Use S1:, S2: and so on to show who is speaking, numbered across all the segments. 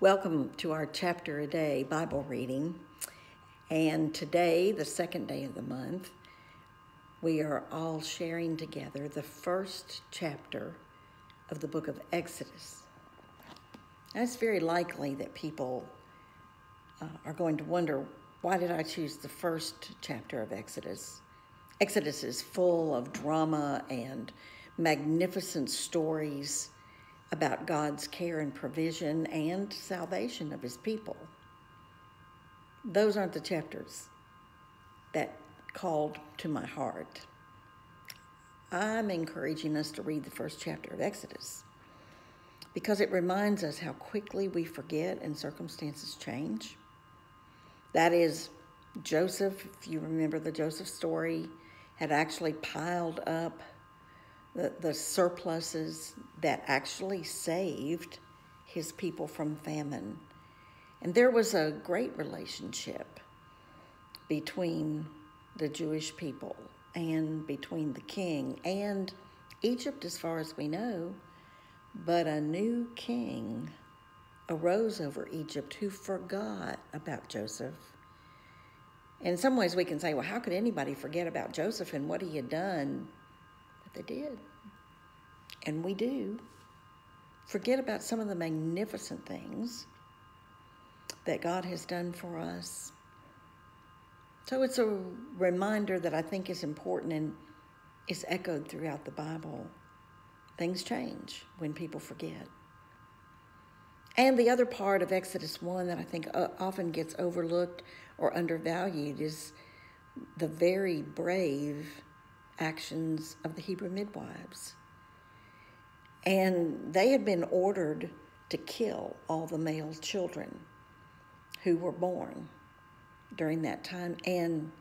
S1: Welcome to our chapter a day Bible reading. And today, the second day of the month, we are all sharing together the first chapter of the book of Exodus. And it's very likely that people are going to wonder, why did I choose the first chapter of Exodus? Exodus is full of drama and magnificent stories about God's care and provision and salvation of his people. Those aren't the chapters that called to my heart. I'm encouraging us to read the first chapter of Exodus because it reminds us how quickly we forget and circumstances change. That is, Joseph, if you remember the Joseph story, had actually piled up the surpluses that actually saved his people from famine. And there was a great relationship between the Jewish people and between the king and Egypt, as far as we know. But a new king arose over Egypt who forgot about Joseph. In some ways we can say, well, how could anybody forget about Joseph and what he had done? But they did. And we do forget about some of the magnificent things that God has done for us. So it's a reminder that I think is important and is echoed throughout the Bible. Things change when people forget. And the other part of Exodus 1 that I think often gets overlooked or undervalued is the very brave actions of the Hebrew midwives. And they had been ordered to kill all the male children who were born during that time. And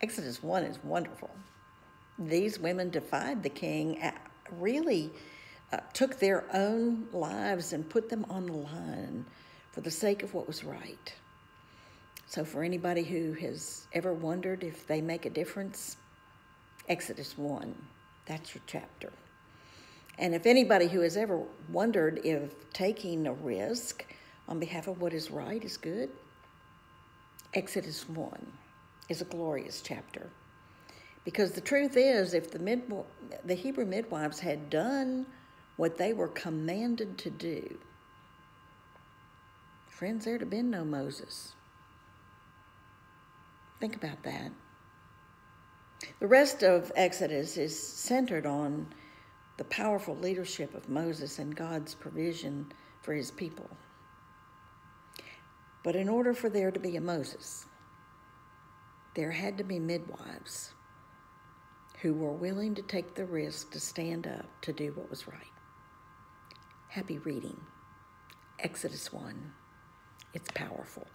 S1: Exodus 1 is wonderful. These women defied the king, really took their own lives and put them on the line for the sake of what was right. So for anybody who has ever wondered if they make a difference, Exodus 1, that's your chapter. And if anybody who has ever wondered if taking a risk on behalf of what is right is good, Exodus 1 is a glorious chapter. Because the truth is, if the Hebrew midwives had done what they were commanded to do, friends, there'd have been no Moses. Think about that. The rest of Exodus is centered on the powerful leadership of Moses and God's provision for his people. But in order for there to be a Moses, there had to be midwives who were willing to take the risk to stand up to do what was right. Happy reading. Exodus 1. It's powerful.